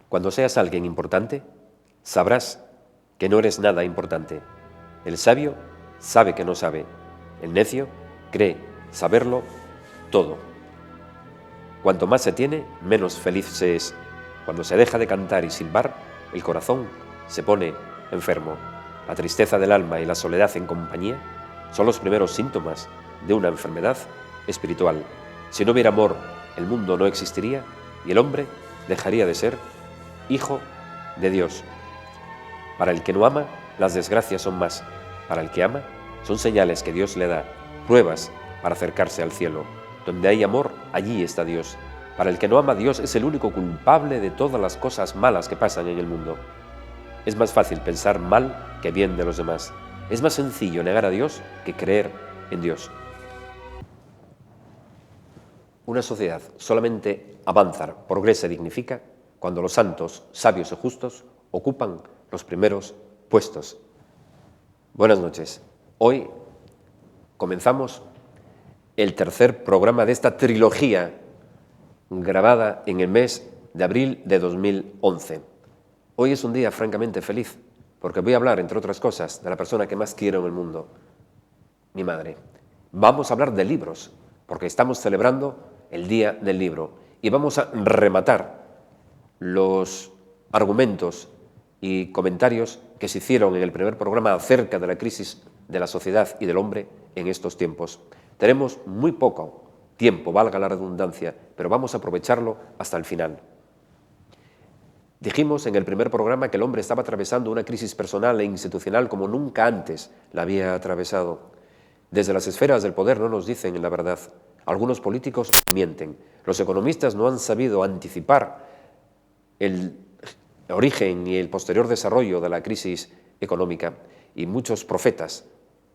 Cuando seas alguien importante, sabrás que no eres nada importante. El sabio sabe que no sabe. El necio cree saberlo todo. Cuanto más se tiene, menos feliz se es. Cuando se deja de cantar y silbar, el corazón se pone enfermo. La tristeza del alma y la soledad en compañía son los primeros síntomas de una enfermedad espiritual. Si no hubiera amor, el mundo no existiría y el hombre dejaría de ser hijo de Dios. Para el que no ama, las desgracias son más. Para el que ama, son señales que Dios le da, pruebas para acercarse al cielo. Donde hay amor, allí está Dios. Para el que no ama, Dios es el único culpable de todas las cosas malas que pasan en el mundo. Es más fácil pensar mal que bien de los demás. Es más sencillo negar a Dios que creer en Dios. Una sociedad solamente avanza, progresa y dignifica cuando los santos, sabios y justos ocupan los primeros puestos. Buenas noches. Hoy comenzamos el tercer programa de esta trilogía grabada en el mes de abril de 2011. Hoy es un día francamente feliz porque voy a hablar, entre otras cosas, de la persona que más quiero en el mundo, mi madre. Vamos a hablar de libros porque estamos celebrando el Día del Libro y vamos a rematar los argumentos y comentarios que se hicieron en el primer programa acerca de la crisis de la sociedad y del hombre en estos tiempos. Tenemos muy poco tiempo, valga la redundancia, pero vamos a aprovecharlo hasta el final. Dijimos en el primer programa que el hombre estaba atravesando una crisis personal e institucional como nunca antes la había atravesado. Desde las esferas del poder no nos dicen la verdad. Algunos políticos mienten. Los economistas no han sabido anticipar el origen y el posterior desarrollo de la crisis económica. Y muchos profetas,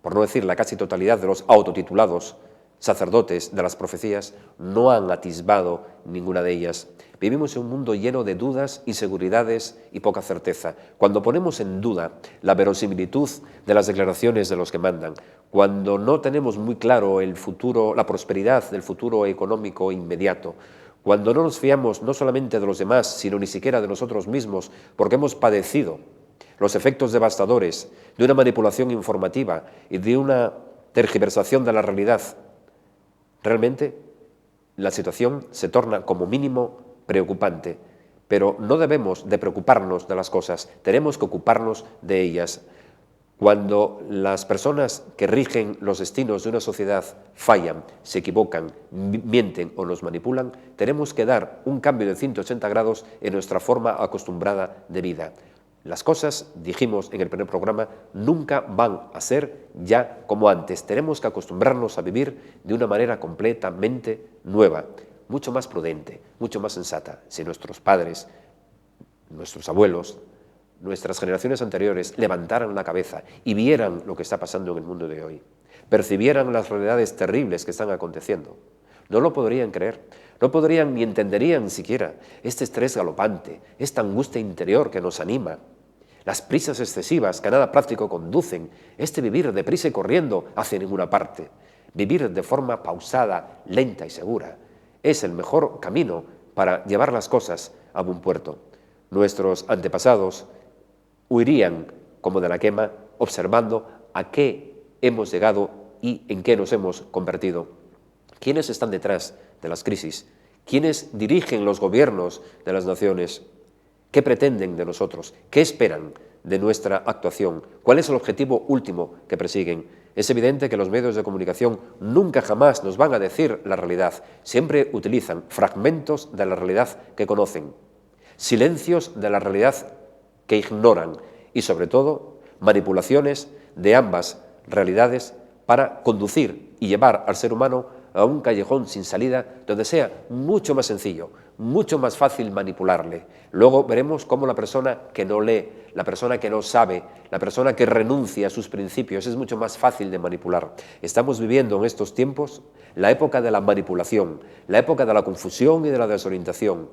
por no decir la casi totalidad de los autotitulados sacerdotes de las profecías, no han atisbado ninguna de ellas. Vivimos en un mundo lleno de dudas, inseguridades y poca certeza. Cuando ponemos en duda la verosimilitud de las declaraciones de los que mandan, cuando no tenemos muy claro el futuro, la prosperidad del futuro económico inmediato, cuando no nos fiamos no solamente de los demás, sino ni siquiera de nosotros mismos, porque hemos padecido los efectos devastadores de una manipulación informativa y de una tergiversación de la realidad, realmente la situación se torna como mínimo preocupante, pero no debemos de preocuparnos de las cosas, tenemos que ocuparnos de ellas. Cuando las personas que rigen los destinos de una sociedad fallan, se equivocan, mienten o nos manipulan, tenemos que dar un cambio de 180 grados en nuestra forma acostumbrada de vida. Las cosas, dijimos en el primer programa, nunca van a ser ya como antes. Tenemos que acostumbrarnos a vivir de una manera completamente nueva, mucho más prudente, mucho más sensata. Si nuestros padres, nuestros abuelos, nuestras generaciones anteriores levantaran la cabeza y vieran lo que está pasando en el mundo de hoy, percibieran las realidades terribles que están aconteciendo, no lo podrían creer, no podrían ni entenderían siquiera este estrés galopante, esta angustia interior que nos anima, las prisas excesivas que a nada práctico conducen, este vivir deprisa y corriendo hacia ninguna parte. Vivir de forma pausada, lenta y segura es el mejor camino para llevar las cosas a buen puerto. Nuestros antepasados huirían como de la quema, observando a qué hemos llegado y en qué nos hemos convertido. ¿Quiénes están detrás de las crisis? ¿Quiénes dirigen los gobiernos de las naciones? ¿Qué pretenden de nosotros? ¿Qué esperan de nuestra actuación? ¿Cuál es el objetivo último que persiguen? Es evidente que los medios de comunicación nunca jamás nos van a decir la realidad. Siempre utilizan fragmentos de la realidad que conocen, silencios de la realidad que ignoran y, sobre todo, manipulaciones de ambas realidades para conducir y llevar al ser humano a un callejón sin salida donde sea mucho más sencillo, mucho más fácil manipularle. Luego veremos cómo la persona que no lee, la persona que no sabe, la persona que renuncia a sus principios es mucho más fácil de manipular. Estamos viviendo en estos tiempos la época de la manipulación, la época de la confusión y de la desorientación.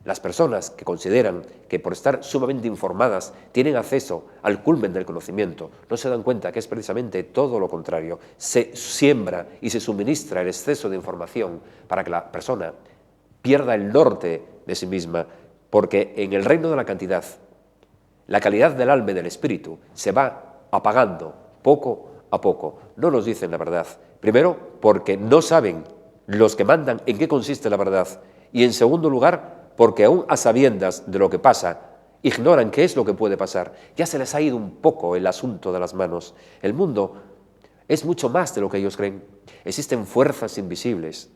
Las personas que consideran que por estar sumamente informadas tienen acceso al culmen del conocimiento no se dan cuenta que es precisamente todo lo contrario. Se siembra y se suministra el exceso de información para que la persona pierda el norte de sí misma, porque en el reino de la cantidad, la calidad del alma y del espíritu se va apagando poco a poco. No nos dicen la verdad. Primero, porque no saben los que mandan en qué consiste la verdad. Y en segundo lugar, porque aún a sabiendas de lo que pasa, ignoran qué es lo que puede pasar. Ya se les ha ido un poco el asunto de las manos. El mundo es mucho más de lo que ellos creen. Existen fuerzas invisibles,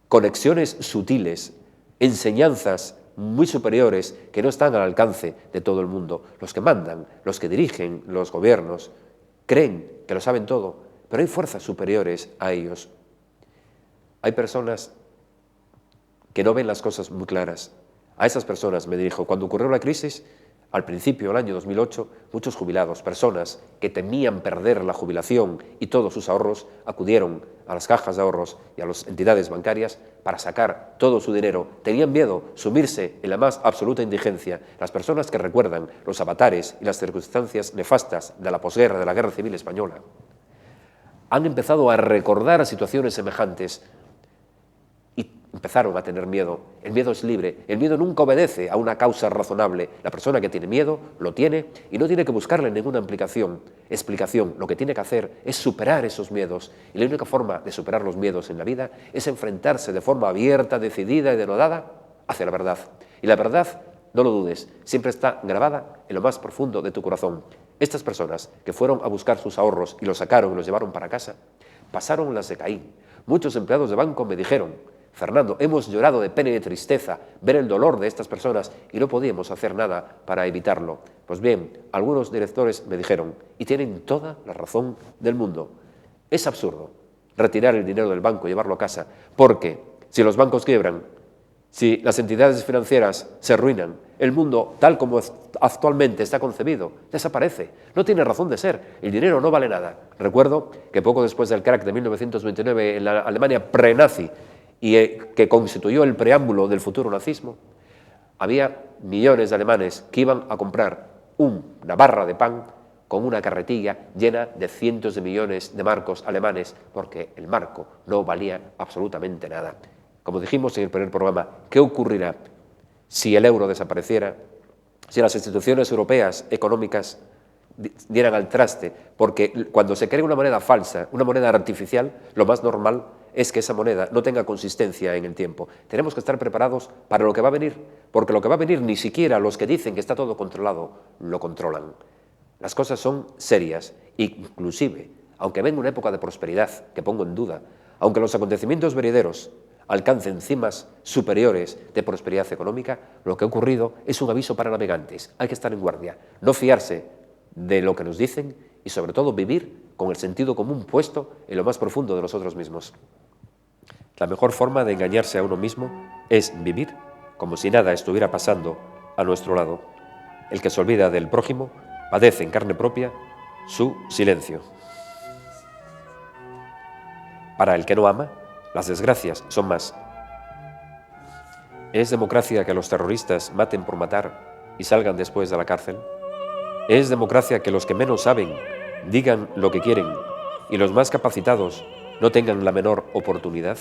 conexiones sutiles, enseñanzas muy superiores que no están al alcance de todo el mundo. Los que mandan, los que dirigen los gobiernos, creen que lo saben todo, pero hay fuerzas superiores a ellos. Hay personas que no ven las cosas muy claras. A esas personas me dirijo. Cuando ocurrió la crisis, al principio del año 2008, muchos jubilados, personas que temían perder la jubilación y todos sus ahorros, acudieron a las cajas de ahorros y a las entidades bancarias para sacar todo su dinero. Tenían miedo sumirse en la más absoluta indigencia. Las personas que recuerdan los avatares y las circunstancias nefastas de la posguerra, de la Guerra Civil Española, han empezado a recordar situaciones semejantes y empezaron a tener miedo. El miedo es libre, el miedo nunca obedece a una causa razonable. La persona que tiene miedo lo tiene y no tiene que buscarle ninguna explicación. Lo que tiene que hacer es superar esos miedos. Y la única forma de superar los miedos en la vida es enfrentarse de forma abierta, decidida y denodada hacia la verdad. Y la verdad, no lo dudes, siempre está grabada en lo más profundo de tu corazón. Estas personas que fueron a buscar sus ahorros y los sacaron y los llevaron para casa, pasaron las de Caín. Muchos empleados de banco me dijeron: Fernando, hemos llorado de pena y de tristeza ver el dolor de estas personas y no podíamos hacer nada para evitarlo. Pues bien, algunos directores me dijeron, y tienen toda la razón del mundo, es absurdo retirar el dinero del banco y llevarlo a casa, porque si los bancos quiebran, si las entidades financieras se arruinan, el mundo, tal como actualmente está concebido, desaparece. No tiene razón de ser. El dinero no vale nada. Recuerdo que poco después del crack de 1929 en la Alemania pre-nazi, y que constituyó el preámbulo del futuro nazismo, había millones de alemanes que iban a comprar una barra de pan con una carretilla llena de cientos de millones de marcos alemanes, porque el marco no valía absolutamente nada. Como dijimos en el primer programa, ¿qué ocurrirá si el euro desapareciera, si las instituciones europeas económicas dieran al traste? Porque cuando se crea una moneda falsa, una moneda artificial, lo más normal es que esa moneda no tenga consistencia en el tiempo. Tenemos que estar preparados para lo que va a venir, porque lo que va a venir ni siquiera los que dicen que está todo controlado lo controlan. Las cosas son serias, inclusive, aunque venga una época de prosperidad, que pongo en duda, aunque los acontecimientos venideros alcancen cimas superiores de prosperidad económica, lo que ha ocurrido es un aviso para navegantes. Hay que estar en guardia, no fiarse de lo que nos dicen y sobre todo vivir con el sentido común puesto en lo más profundo de nosotros mismos. La mejor forma de engañarse a uno mismo es vivir como si nada estuviera pasando a nuestro lado. El que se olvida del prójimo padece en carne propia su silencio. Para el que no ama, las desgracias son más. ¿Es democracia que los terroristas maten por matar y salgan después de la cárcel? ¿Es democracia que los que menos saben digan lo que quieren y los más capacitados no tengan la menor oportunidad?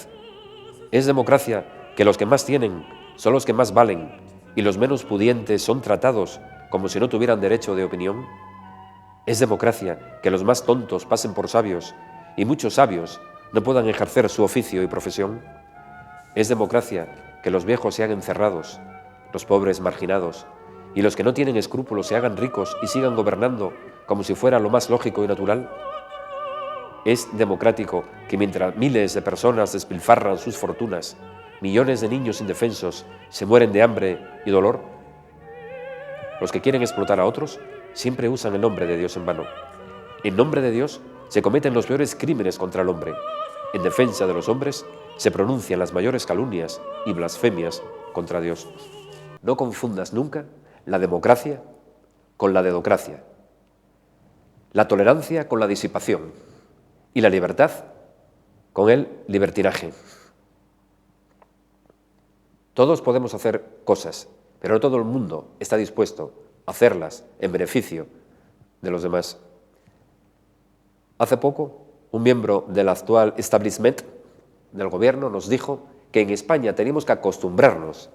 ¿Es democracia que los que más tienen son los que más valen y los menos pudientes son tratados como si no tuvieran derecho de opinión? ¿Es democracia que los más tontos pasen por sabios y muchos sabios no puedan ejercer su oficio y profesión? ¿Es democracia que los viejos sean encerrados, los pobres marginados y los que no tienen escrúpulos se hagan ricos y sigan gobernando como si fuera lo más lógico y natural? ¿Es democrático que mientras miles de personas despilfarran sus fortunas, millones de niños indefensos se mueren de hambre y dolor? Los que quieren explotar a otros siempre usan el nombre de Dios en vano. En nombre de Dios se cometen los peores crímenes contra el hombre. En defensa de los hombres se pronuncian las mayores calumnias y blasfemias contra Dios. No confundas nunca la democracia con la dedocracia, la tolerancia con la disipación y la libertad con el libertinaje. Todos podemos hacer cosas, pero no todo el mundo está dispuesto a hacerlas en beneficio de los demás. Hace poco, un miembro del actual establishment del gobierno nos dijo que en España teníamos que acostumbrarnos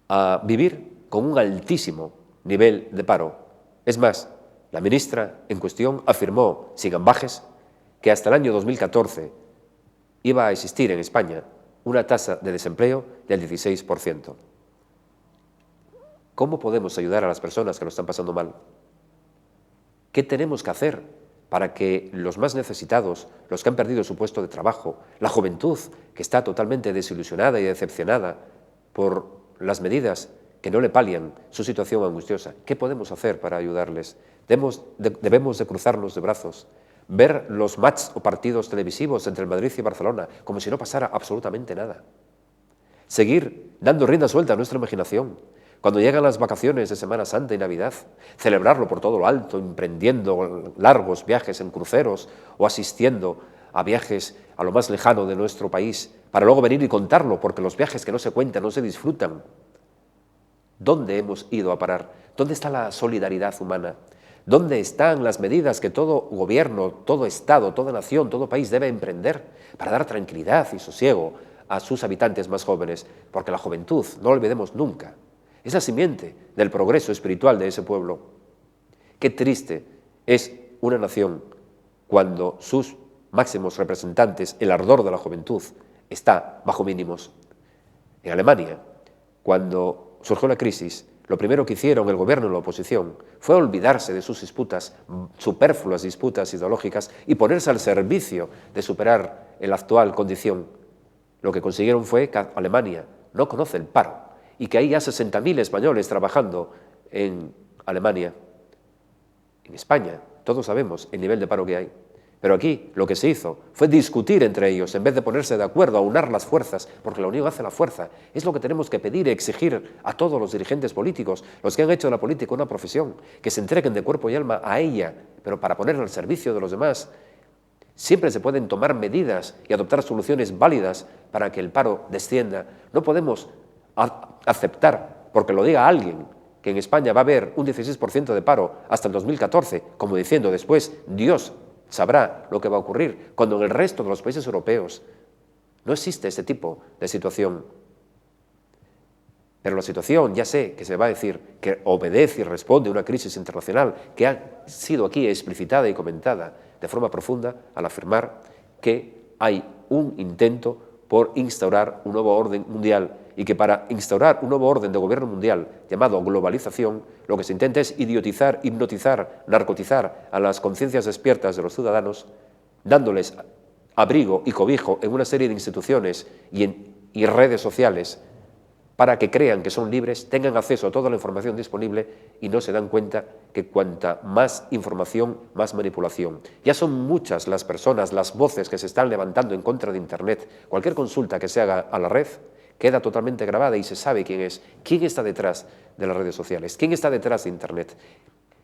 a vivir con un altísimo nivel de paro. Es más, la ministra en cuestión afirmó, sin ambages, que hasta el año 2014 iba a existir en España una tasa de desempleo del 16%. ¿Cómo podemos ayudar a las personas que lo están pasando mal? ¿Qué tenemos que hacer para que los más necesitados, los que han perdido su puesto de trabajo, la juventud que está totalmente desilusionada y decepcionada por las medidas que no le palian su situación angustiosa, qué podemos hacer para ayudarles? Debemos de cruzarnos de brazos, ver los matches o partidos televisivos entre el Madrid y Barcelona como si no pasara absolutamente nada. Seguir dando rienda suelta a nuestra imaginación. Cuando llegan las vacaciones de Semana Santa y Navidad, celebrarlo por todo lo alto, emprendiendo largos viajes en cruceros o asistiendo a viajes a lo más lejano de nuestro país, para luego venir y contarlo, porque los viajes que no se cuentan no se disfrutan. ¿Dónde hemos ido a parar? ¿Dónde está la solidaridad humana? ¿Dónde están las medidas que todo gobierno, todo Estado, toda nación, todo país debe emprender para dar tranquilidad y sosiego a sus habitantes más jóvenes? Porque la juventud, no lo olvidemos nunca, es la simiente del progreso espiritual de ese pueblo. Qué triste es una nación cuando sus máximos representantes, el ardor de la juventud, está bajo mínimos. En Alemania, cuando surgió la crisis, lo primero que hicieron el gobierno y la oposición fue olvidarse de sus disputas, superfluas disputas ideológicas, y ponerse al servicio de superar la actual condición. Lo que consiguieron fue que Alemania no conoce el paro y que hay ya 60.000 españoles trabajando en Alemania. En España, todos sabemos el nivel de paro que hay. Pero aquí lo que se hizo fue discutir entre ellos en vez de ponerse de acuerdo, aunar las fuerzas, porque la unión hace la fuerza. Es lo que tenemos que pedir y exigir a todos los dirigentes políticos, los que han hecho de la política una profesión, que se entreguen de cuerpo y alma a ella, pero para ponerla al servicio de los demás. Siempre se pueden tomar medidas y adoptar soluciones válidas para que el paro descienda. No podemos aceptar, porque lo diga alguien, que en España va a haber un 16% de paro hasta el 2014, como diciendo después, Dios sabrá lo que va a ocurrir, cuando en el resto de los países europeos no existe ese tipo de situación. Pero la situación, ya sé que se va a decir, que obedece y responde a una crisis internacional que ha sido aquí explicitada y comentada de forma profunda al afirmar que hay un intento por instaurar un nuevo orden mundial y que para instaurar un nuevo orden de gobierno mundial llamado globalización, lo que se intenta es idiotizar, hipnotizar, narcotizar a las conciencias despiertas de los ciudadanos, dándoles abrigo y cobijo en una serie de instituciones y redes sociales para que crean que son libres, tengan acceso a toda la información disponible y no se dan cuenta que cuanta más información, más manipulación. Ya son muchas las personas, las voces que se están levantando en contra de Internet. Cualquier consulta que se haga a la red queda totalmente grabada y se sabe quién es, quién está detrás de las redes sociales, quién está detrás de Internet,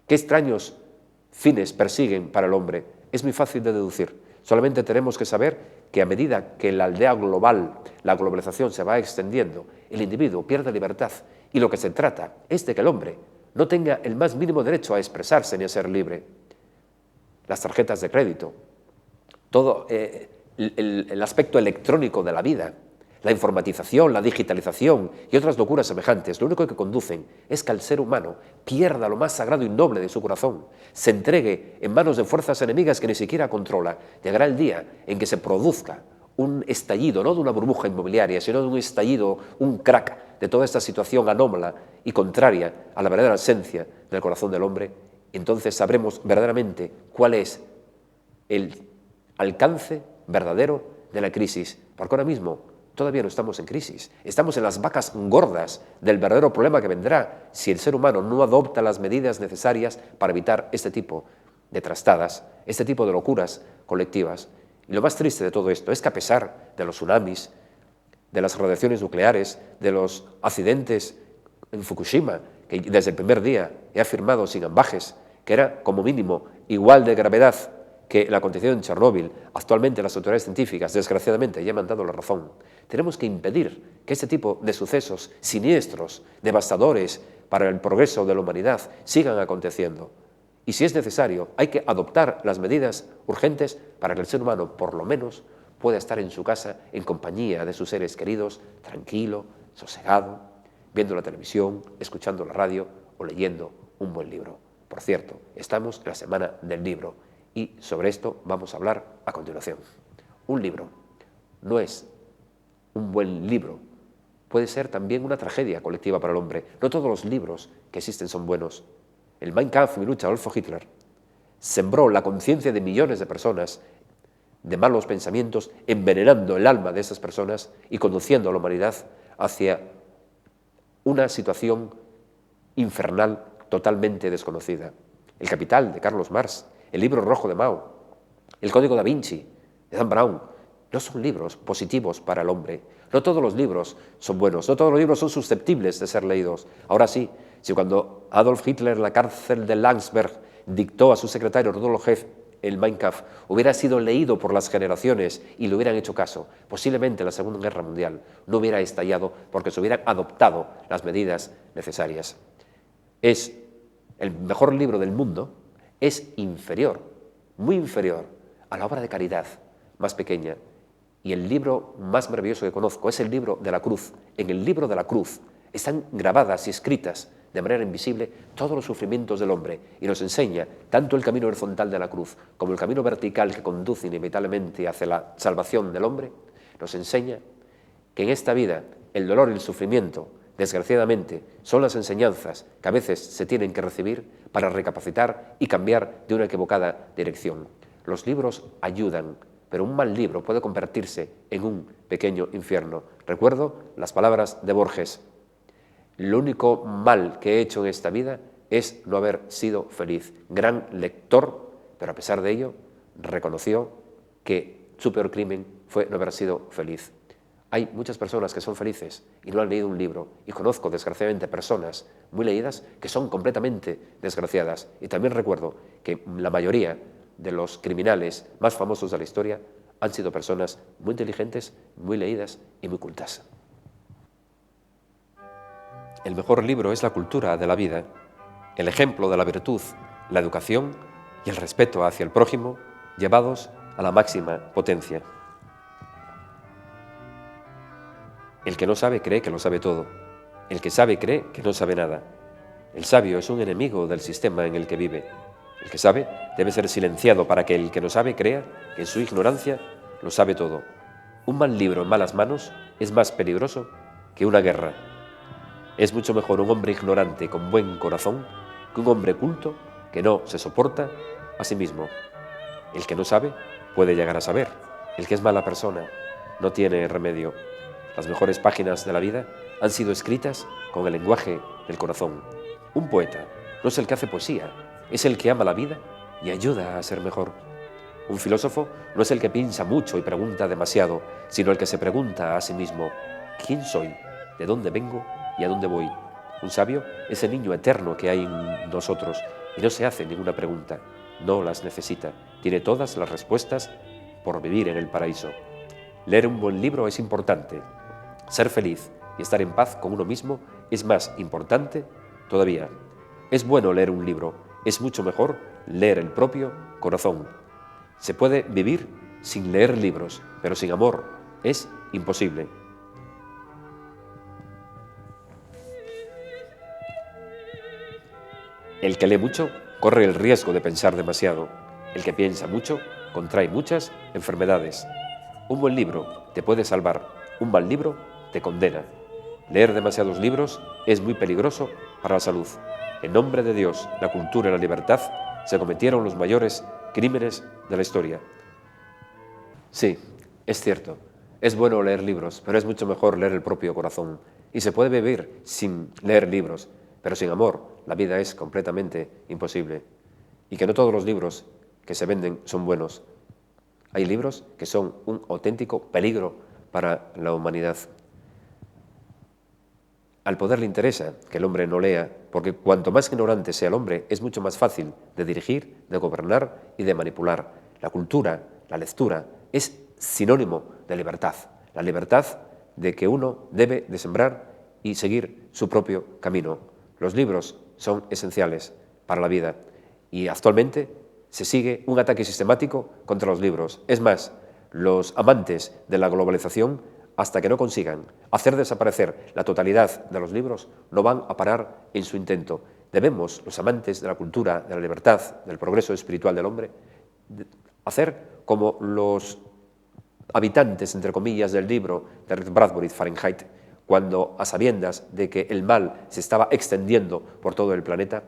qué extraños fines persiguen para el hombre. Es muy fácil de deducir. Solamente tenemos que saber que a medida que la aldea global, la globalización se va extendiendo, el individuo pierde libertad y lo que se trata es de que el hombre no tenga el más mínimo derecho a expresarse ni a ser libre. Las tarjetas de crédito, todo el aspecto electrónico de la vida, la informatización, la digitalización y otras locuras semejantes, lo único que conducen es que el ser humano pierda lo más sagrado y noble de su corazón, se entregue en manos de fuerzas enemigas que ni siquiera controla. Llegará el día en que se produzca un estallido, no de una burbuja inmobiliaria, sino de un estallido, un crack de toda esta situación anómala y contraria a la verdadera esencia del corazón del hombre. Entonces sabremos verdaderamente cuál es el alcance verdadero de la crisis, porque ahora mismo todavía no estamos en crisis, estamos en las vacas gordas del verdadero problema que vendrá si el ser humano no adopta las medidas necesarias para evitar este tipo de trastadas, este tipo de locuras colectivas. Y lo más triste de todo esto es que a pesar de los tsunamis, de las radiaciones nucleares, de los accidentes en Fukushima, que desde el primer día he afirmado sin ambages que era como mínimo igual de gravedad que la acontecido en Chernóbil, actualmente las autoridades científicas, desgraciadamente, ya me han dado la razón. Tenemos que impedir que este tipo de sucesos siniestros, devastadores para el progreso de la humanidad, sigan aconteciendo. Y si es necesario, hay que adoptar las medidas urgentes para que el ser humano, por lo menos, pueda estar en su casa en compañía de sus seres queridos, tranquilo, sosegado, viendo la televisión, escuchando la radio o leyendo un buen libro. Por cierto, estamos en la Semana del Libro y sobre esto vamos a hablar a continuación. Un libro no es un buen libro, puede ser también una tragedia colectiva para el hombre. No todos los libros que existen son buenos. El Mein Kampf, mi lucha, Adolf Hitler, sembró la conciencia de millones de personas de malos pensamientos, envenenando el alma de esas personas y conduciendo a la humanidad hacia una situación infernal totalmente desconocida. El Capital, de Carlos Marx, el Libro Rojo de Mao, el Código da Vinci, de Dan Brown, no son libros positivos para el hombre. No todos los libros son buenos, no todos los libros son susceptibles de ser leídos. Ahora sí, si cuando Adolf Hitler en la cárcel de Landsberg dictó a su secretario Rudolf Hess el Mein Kampf, hubiera sido leído por las generaciones y le hubieran hecho caso, posiblemente la Segunda Guerra Mundial no hubiera estallado porque se hubieran adoptado las medidas necesarias. Es el mejor libro del mundo, es inferior, muy inferior a la obra de caridad más pequeña. Y el libro más maravilloso que conozco es el libro de la cruz. En el libro de la cruz están grabadas y escritas de manera invisible todos los sufrimientos del hombre y nos enseña tanto el camino horizontal de la cruz como el camino vertical que conduce inevitablemente hacia la salvación del hombre, nos enseña que en esta vida el dolor y el sufrimiento, desgraciadamente, son las enseñanzas que a veces se tienen que recibir para recapacitar y cambiar de una equivocada dirección. Los libros ayudan, pero un mal libro puede convertirse en un pequeño infierno. Recuerdo las palabras de Borges: lo único mal que he hecho en esta vida es no haber sido feliz. Gran lector, pero a pesar de ello, reconoció que su peor crimen fue no haber sido feliz. Hay muchas personas que son felices y no han leído un libro, y conozco desgraciadamente personas muy leídas que son completamente desgraciadas. Y también recuerdo que la mayoría de los criminales más famosos de la historia han sido personas muy inteligentes, muy leídas y muy cultas. El mejor libro es la cultura de la vida, el ejemplo de la virtud, la educación y el respeto hacia el prójimo, llevados a la máxima potencia. El que no sabe cree que lo sabe todo. El que sabe cree que no sabe nada. El sabio es un enemigo del sistema en el que vive. El que sabe debe ser silenciado para que el que no sabe crea que en su ignorancia lo sabe todo. Un mal libro en malas manos es más peligroso que una guerra. Es mucho mejor un hombre ignorante con buen corazón que un hombre culto que no se soporta a sí mismo. El que no sabe puede llegar a saber. El que es mala persona no tiene remedio. Las mejores páginas de la vida han sido escritas con el lenguaje del corazón. Un poeta no es el que hace poesía, es el que ama la vida y ayuda a ser mejor. Un filósofo no es el que piensa mucho y pregunta demasiado, sino el que se pregunta a sí mismo: ¿quién soy? ¿De dónde vengo? ¿Y a dónde voy? Un sabio es el niño eterno que hay en nosotros y no se hace ninguna pregunta, no las necesita, tiene todas las respuestas por vivir en el paraíso. Leer un buen libro es importante. Ser feliz y estar en paz con uno mismo es más importante todavía. Es bueno leer un libro, es mucho mejor leer el propio corazón. Se puede vivir sin leer libros, pero sin amor es imposible. El que lee mucho corre el riesgo de pensar demasiado. El que piensa mucho contrae muchas enfermedades. Un buen libro te puede salvar, un mal libro te condena. Leer demasiados libros es muy peligroso para la salud. En nombre de Dios, la cultura y la libertad se cometieron los mayores crímenes de la historia. Sí, es cierto, es bueno leer libros, pero es mucho mejor leer el propio corazón. Y se puede vivir sin leer libros, pero sin amor la vida es completamente imposible. Y que no todos los libros que se venden son buenos. Hay libros que son un auténtico peligro para la humanidad. Al poder le interesa que el hombre no lea, porque cuanto más ignorante sea el hombre, es mucho más fácil de dirigir, de gobernar y de manipular. La cultura, la lectura, es sinónimo de libertad. La libertad de que uno debe de sembrar y seguir su propio camino. Los libros son esenciales para la vida y actualmente se sigue un ataque sistemático contra los libros. Es más, los amantes de la globalización hasta que no consigan hacer desaparecer la totalidad de los libros, no van a parar en su intento. Debemos, los amantes de la cultura, de la libertad, del progreso espiritual del hombre, hacer como los habitantes, entre comillas, del libro de Ray Bradbury, Fahrenheit, cuando, a sabiendas de que el mal se estaba extendiendo por todo el planeta,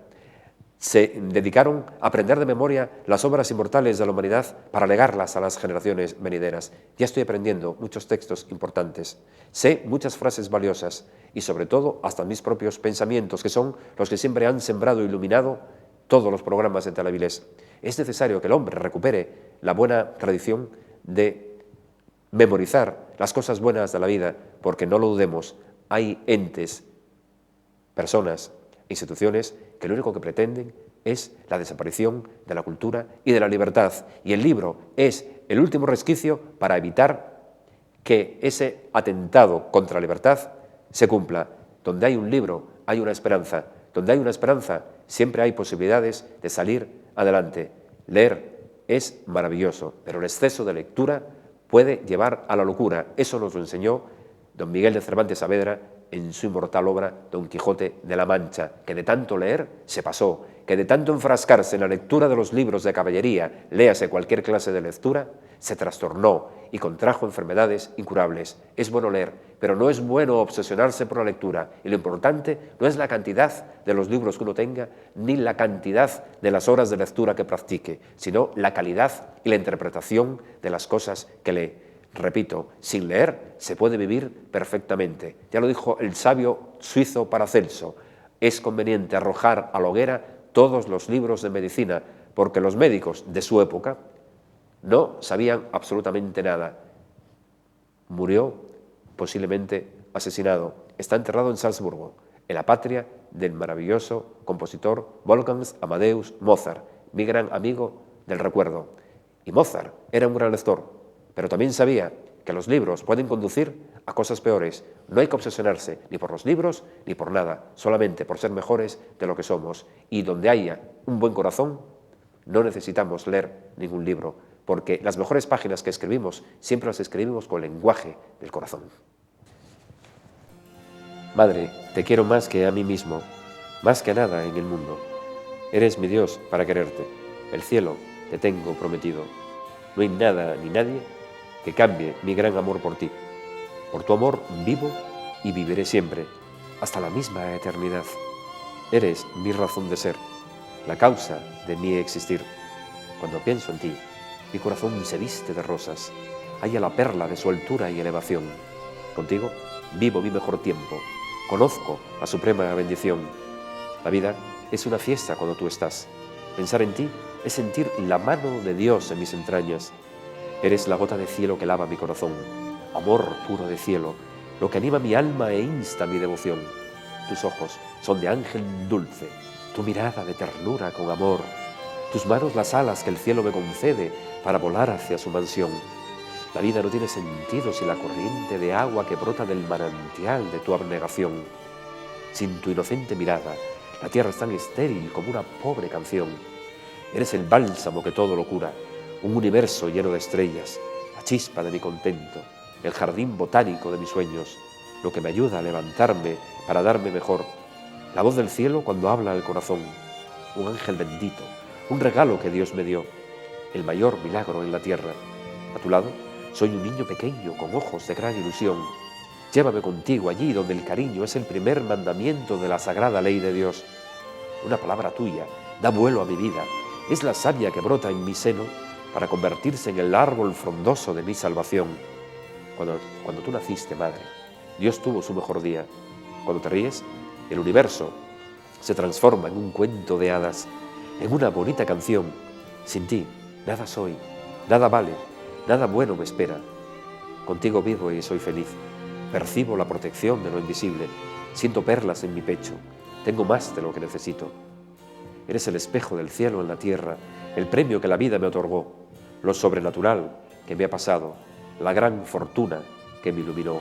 se dedicaron a aprender de memoria las obras inmortales de la humanidad para legarlas a las generaciones venideras. Ya estoy aprendiendo muchos textos importantes, sé muchas frases valiosas y sobre todo hasta mis propios pensamientos, que son los que siempre han sembrado e iluminado todos los programas de Televilés. Es necesario que el hombre recupere la buena tradición de memorizar las cosas buenas de la vida, porque no lo dudemos, hay entes, personas, instituciones que lo único que pretenden es la desaparición de la cultura y de la libertad. Y el libro es el último resquicio para evitar que ese atentado contra la libertad se cumpla. Donde hay un libro, hay una esperanza. Donde hay una esperanza, siempre hay posibilidades de salir adelante. Leer es maravilloso, pero el exceso de lectura puede llevar a la locura. Eso nos lo enseñó don Miguel de Cervantes Saavedra en su inmortal obra Don Quijote de la Mancha, que de tanto leer se pasó, que de tanto enfrascarse en la lectura de los libros de caballería, léase cualquier clase de lectura, se trastornó y contrajo enfermedades incurables. Es bueno leer, pero no es bueno obsesionarse por la lectura, y lo importante no es la cantidad de los libros que uno tenga, ni la cantidad de las horas de lectura que practique, sino la calidad y la interpretación de las cosas que lee. Repito, sin leer se puede vivir perfectamente. Ya lo dijo el sabio suizo Paracelso, es conveniente arrojar a la hoguera todos los libros de medicina, porque los médicos de su época no sabían absolutamente nada. Murió posiblemente asesinado. Está enterrado en Salzburgo, en la patria del maravilloso compositor Wolfgang Amadeus Mozart, mi gran amigo del recuerdo. Y Mozart era un gran lector, pero también sabía que los libros pueden conducir a cosas peores. No hay que obsesionarse ni por los libros ni por nada, solamente por ser mejores de lo que somos. Y donde haya un buen corazón, no necesitamos leer ningún libro, porque las mejores páginas que escribimos siempre las escribimos con el lenguaje del corazón. Madre, te quiero más que a mí mismo, más que a nada en el mundo. Eres mi Dios para quererte. El cielo te tengo prometido. No hay nada ni nadie que cambie mi gran amor por ti. Por tu amor vivo y viviré siempre, hasta la misma eternidad. Eres mi razón de ser, la causa de mi existir. Cuando pienso en ti, mi corazón se viste de rosas, halla la perla de su altura y elevación. Contigo vivo mi mejor tiempo, conozco la suprema bendición. La vida es una fiesta cuando tú estás. Pensar en ti es sentir la mano de Dios en mis entrañas. Eres la gota de cielo que lava mi corazón, amor puro de cielo, lo que anima mi alma e insta mi devoción. Tus ojos son de ángel dulce, tu mirada de ternura con amor, tus manos las alas que el cielo me concede para volar hacia su mansión. La vida no tiene sentido sin la corriente de agua que brota del manantial de tu abnegación. Sin tu inocente mirada, la tierra es tan estéril como una pobre canción. Eres el bálsamo que todo lo cura, un universo lleno de estrellas, la chispa de mi contento, el jardín botánico de mis sueños, lo que me ayuda a levantarme para darme mejor, la voz del cielo cuando habla al corazón, un ángel bendito, un regalo que Dios me dio, el mayor milagro en la tierra. A tu lado soy un niño pequeño con ojos de gran ilusión. Llévame contigo allí donde el cariño es el primer mandamiento de la sagrada ley de Dios. Una palabra tuya da vuelo a mi vida, es la savia que brota en mi seno para convertirse en el árbol frondoso de mi salvación. Cuando tú naciste, madre, Dios tuvo su mejor día. Cuando te ríes, el universo se transforma en un cuento de hadas, en una bonita canción. Sin ti, nada soy, nada vale, nada bueno me espera. Contigo vivo y soy feliz. Percibo la protección de lo invisible, siento perlas en mi pecho, tengo más de lo que necesito. Eres el espejo del cielo en la tierra, el premio que la vida me otorgó, lo sobrenatural que me ha pasado, la gran fortuna que me iluminó.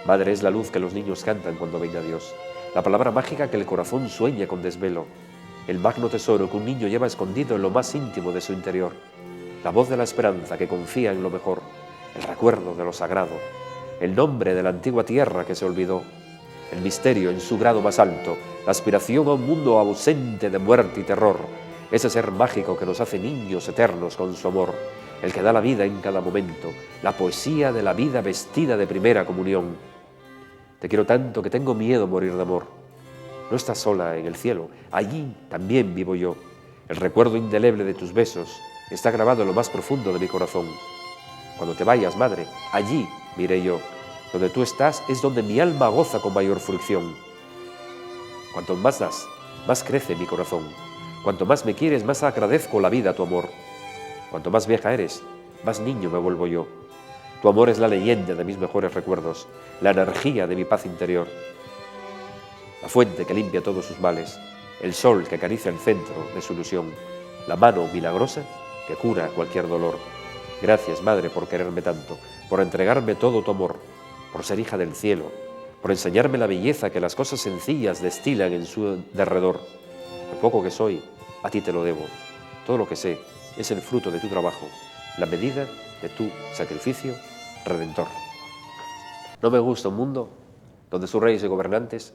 Madre es la luz que los niños cantan cuando venga Dios, la palabra mágica que el corazón sueña con desvelo, el magno tesoro que un niño lleva escondido en lo más íntimo de su interior, la voz de la esperanza que confía en lo mejor, el recuerdo de lo sagrado, el nombre de la antigua tierra que se olvidó, el misterio en su grado más alto, la aspiración a un mundo ausente de muerte y terror, ese ser mágico que nos hace niños eternos con su amor, el que da la vida en cada momento, la poesía de la vida vestida de primera comunión. Te quiero tanto que tengo miedo a morir de amor. No estás sola en el cielo, allí también vivo yo. El recuerdo indeleble de tus besos está grabado en lo más profundo de mi corazón. Cuando te vayas, madre, allí miré yo. Donde tú estás es donde mi alma goza con mayor fruición. Cuanto más das, más crece mi corazón. Cuanto más me quieres, más agradezco la vida a tu amor. Cuanto más vieja eres, más niño me vuelvo yo. Tu amor es la leyenda de mis mejores recuerdos, la energía de mi paz interior, la fuente que limpia todos sus males, el sol que acaricia el centro de su ilusión, la mano milagrosa que cura cualquier dolor. Gracias, madre, por quererme tanto, por entregarme todo tu amor, por ser hija del cielo, por enseñarme la belleza que las cosas sencillas destilan en su derredor. Lo poco que soy, a ti te lo debo. Todo lo que sé es el fruto de tu trabajo, la medida de tu sacrificio redentor. No me gusta un mundo donde sus reyes y gobernantes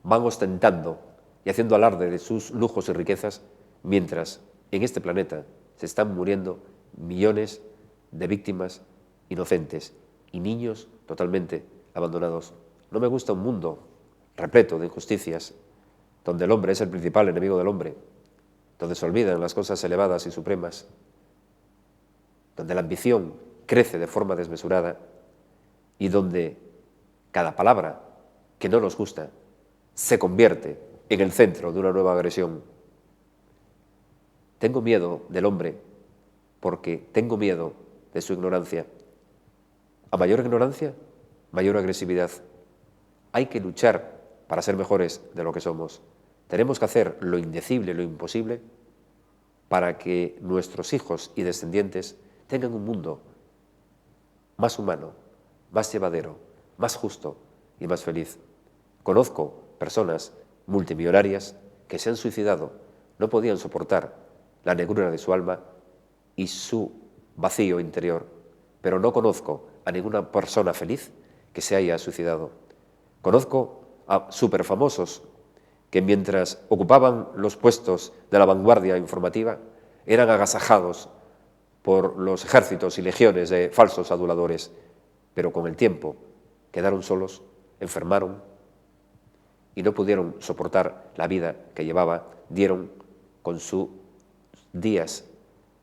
van ostentando y haciendo alarde de sus lujos y riquezas, mientras en este planeta se están muriendo millones de víctimas inocentes y niños totalmente abandonados. No me gusta un mundo repleto de injusticias, donde el hombre es el principal enemigo del hombre, donde se olvidan las cosas elevadas y supremas, donde la ambición crece de forma desmesurada y donde cada palabra que no nos gusta se convierte en el centro de una nueva agresión. Tengo miedo del hombre porque tengo miedo de su ignorancia. A mayor ignorancia, mayor agresividad. Hay que luchar para ser mejores de lo que somos. Tenemos que hacer lo indecible, lo imposible, para que nuestros hijos y descendientes tengan un mundo más humano, más llevadero, más justo y más feliz. Conozco personas multimillonarias que se han suicidado, no podían soportar la negrura de su alma y su vacío interior, pero no conozco a ninguna persona feliz que se haya suicidado. Conozco a superfamosos que mientras ocupaban los puestos de la vanguardia informativa eran agasajados por los ejércitos y legiones de falsos aduladores, pero con el tiempo quedaron solos, enfermaron y no pudieron soportar la vida que llevaba, dieron con sus días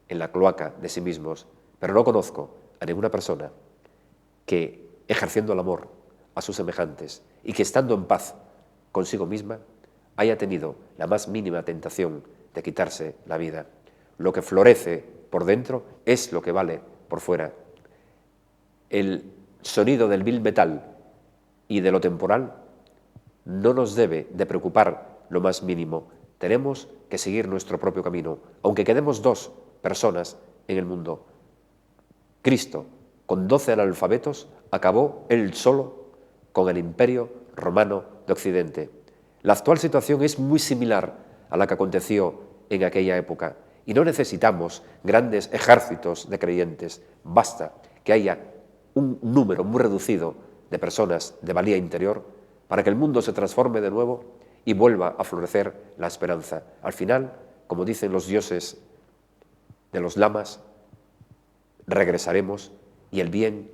en la cloaca de sí mismos. Pero no conozco a ninguna persona que, ejerciendo el amor a sus semejantes y que estando en paz consigo misma, haya tenido la más mínima tentación de quitarse la vida. Lo que florece por dentro es lo que vale por fuera. El sonido del vil metal y de lo temporal no nos debe de preocupar lo más mínimo. Tenemos que seguir nuestro propio camino, aunque quedemos 2 personas en el mundo. Cristo, con 12 analfabetos, acabó él solo con el Imperio Romano de Occidente. La actual situación es muy similar a la que aconteció en aquella época y no necesitamos grandes ejércitos de creyentes. Basta que haya un número muy reducido de personas de valía interior para que el mundo se transforme de nuevo y vuelva a florecer la esperanza. Al final, como dicen los dioses de los lamas, regresaremos y el bien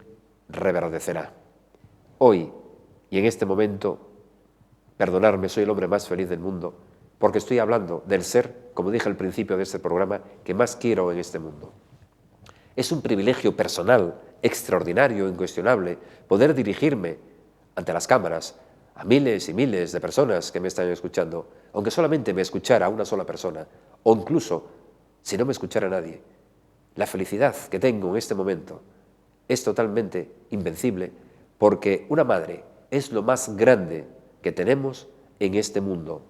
reverdecerá. Hoy y en este momento, perdonadme, soy el hombre más feliz del mundo, porque estoy hablando del ser, como dije al principio de este programa, que más quiero en este mundo. Es un privilegio personal, extraordinario, incuestionable, poder dirigirme ante las cámaras a miles y miles de personas que me están escuchando, aunque solamente me escuchara una sola persona, o incluso si no me escuchara nadie. La felicidad que tengo en este momento es totalmente invencible, porque una madre es lo más grande que tenemos en este mundo.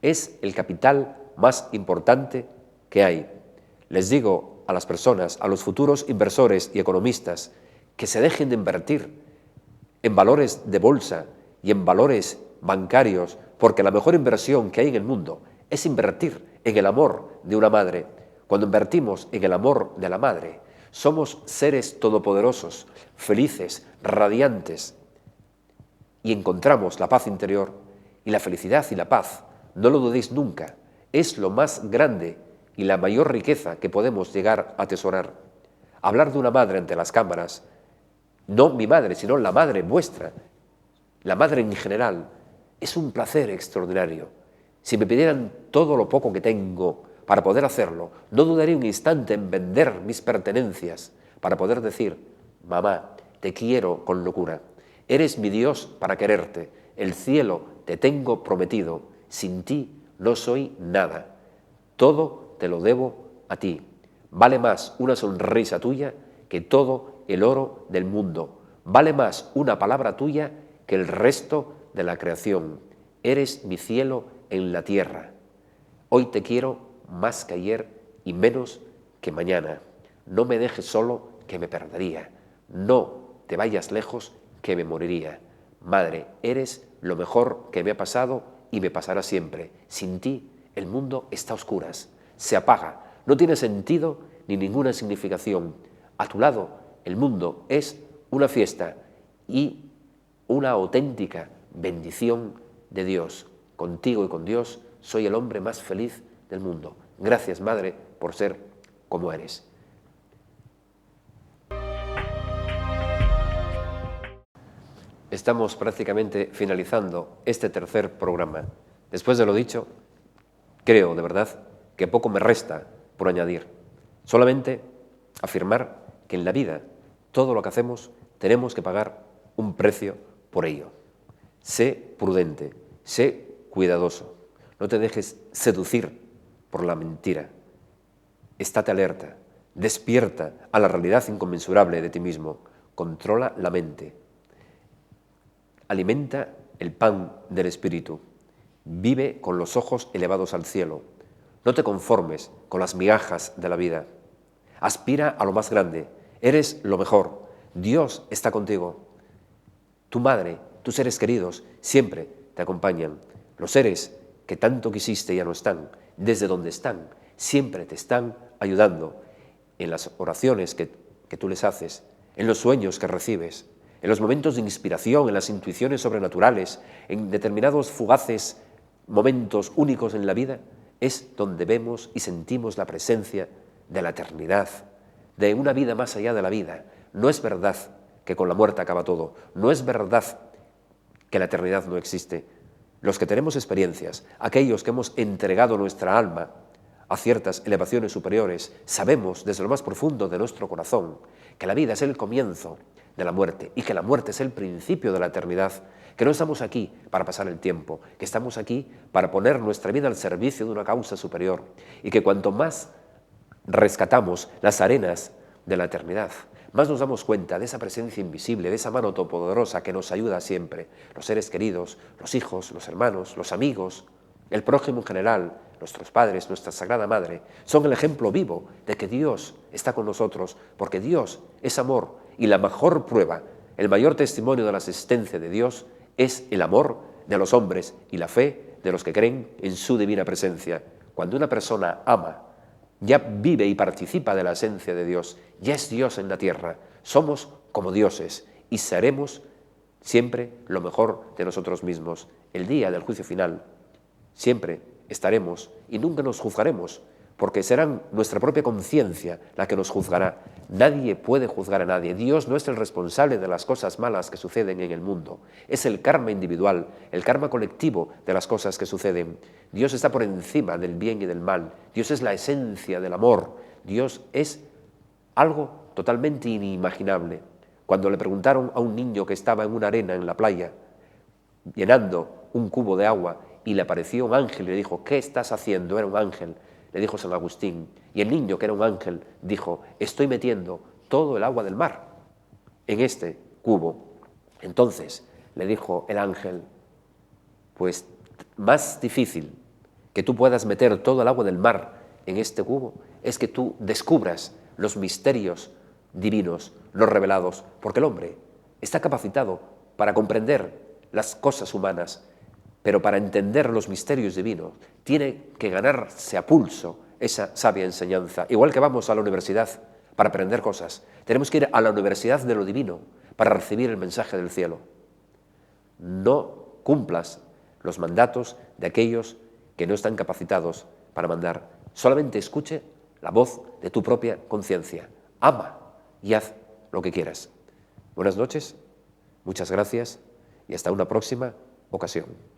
Es el capital más importante que hay. Les digo a las personas, a los futuros inversores y economistas, que se dejen de invertir en valores de bolsa y en valores bancarios, porque la mejor inversión que hay en el mundo es invertir en el amor de una madre. Cuando invertimos en el amor de la madre, Somos seres todopoderosos, felices, radiantes, y encontramos la paz interior y la felicidad y la paz. No lo dudéis nunca, es lo más grande y la mayor riqueza que podemos llegar a atesorar. Hablar de una madre ante las cámaras, no mi madre, sino la madre vuestra, la madre en general, es un placer extraordinario. Si me pidieran todo lo poco que tengo para poder hacerlo, no dudaría un instante en vender mis pertenencias para poder decir: mamá, te quiero con locura, eres mi Dios para quererte, el cielo te tengo prometido, sin ti no soy nada, todo te lo debo a ti, vale más una sonrisa tuya que todo el oro del mundo, vale más una palabra tuya que el resto de la creación, eres mi cielo en la tierra, hoy te quiero más que ayer y menos que mañana, no me dejes solo que me perdería, no te vayas lejos que me moriría, madre, eres lo mejor que me ha pasado y me pasará siempre, sin ti el mundo está a oscuras, se apaga, no tiene sentido ni ninguna significación, a tu lado el mundo es una fiesta y una auténtica bendición de Dios. Contigo y con Dios soy el hombre más feliz del mundo. Gracias, Madre, por ser como eres. Estamos prácticamente finalizando este tercer programa. Después de lo dicho, creo de verdad que poco me resta por añadir. Solamente afirmar que en la vida todo lo que hacemos tenemos que pagar un precio por ello. Sé prudente, sé cuidadoso, no te dejes seducir por la mentira. Estate alerta, despierta a la realidad inconmensurable de ti mismo, controla la mente, alimenta el pan del espíritu, vive con los ojos elevados al cielo, no te conformes con las migajas de la vida, aspira a lo más grande, eres lo mejor, Dios está contigo, tu madre, tus seres queridos siempre te acompañan, los seres que tanto quisiste ya no están, desde donde están, siempre te están ayudando en las oraciones que tú les haces, en los sueños que recibes, en los momentos de inspiración, en las intuiciones sobrenaturales, en determinados fugaces momentos únicos en la vida, es donde vemos y sentimos la presencia de la eternidad, de una vida más allá de la vida. No es verdad que con la muerte acaba todo, no es verdad que la eternidad no existe. Los que tenemos experiencias, aquellos que hemos entregado nuestra alma a ciertas elevaciones superiores, sabemos desde lo más profundo de nuestro corazón que la vida es el comienzo de la muerte y que la muerte es el principio de la eternidad, que no estamos aquí para pasar el tiempo, que estamos aquí para poner nuestra vida al servicio de una causa superior y que cuanto más rescatamos las arenas de la eternidad, más nos damos cuenta de esa presencia invisible, de esa mano todopoderosa que nos ayuda siempre, los seres queridos, los hijos, los hermanos, los amigos, el prójimo en general, nuestros padres, nuestra Sagrada Madre, son el ejemplo vivo de que Dios está con nosotros, porque Dios es amor y la mejor prueba, el mayor testimonio de la existencia de Dios es el amor de los hombres y la fe de los que creen en su divina presencia. Cuando una persona ama, ya vive y participa de la esencia de Dios, ya es Dios en la tierra, somos como dioses y seremos siempre lo mejor de nosotros mismos. El día del juicio final siempre estaremos y nunca nos juzgaremos, porque será nuestra propia conciencia la que nos juzgará. Nadie puede juzgar a nadie. Dios no es el responsable de las cosas malas que suceden en el mundo. Es el karma individual, el karma colectivo de las cosas que suceden. Dios está por encima del bien y del mal. Dios es la esencia del amor. Dios es algo totalmente inimaginable. Cuando le preguntaron a un niño que estaba en una arena en la playa, llenando un cubo de agua, y le apareció un ángel y le dijo: ¿qué estás haciendo? Era un ángel. Le dijo San Agustín, y el niño, que era un ángel, dijo: estoy metiendo todo el agua del mar en este cubo. Entonces le dijo el ángel: pues más difícil que tú puedas meter todo el agua del mar en este cubo es que tú descubras los misterios divinos, los revelados, porque el hombre está capacitado para comprender las cosas humanas, pero para entender los misterios divinos tiene que ganarse a pulso esa sabia enseñanza. Igual que vamos a la universidad para aprender cosas. Tenemos que ir a la universidad de lo divino para recibir el mensaje del cielo. No cumplas los mandatos de aquellos que no están capacitados para mandar. Solamente escuche la voz de tu propia conciencia. Ama y haz lo que quieras. Buenas noches, muchas gracias y hasta una próxima ocasión.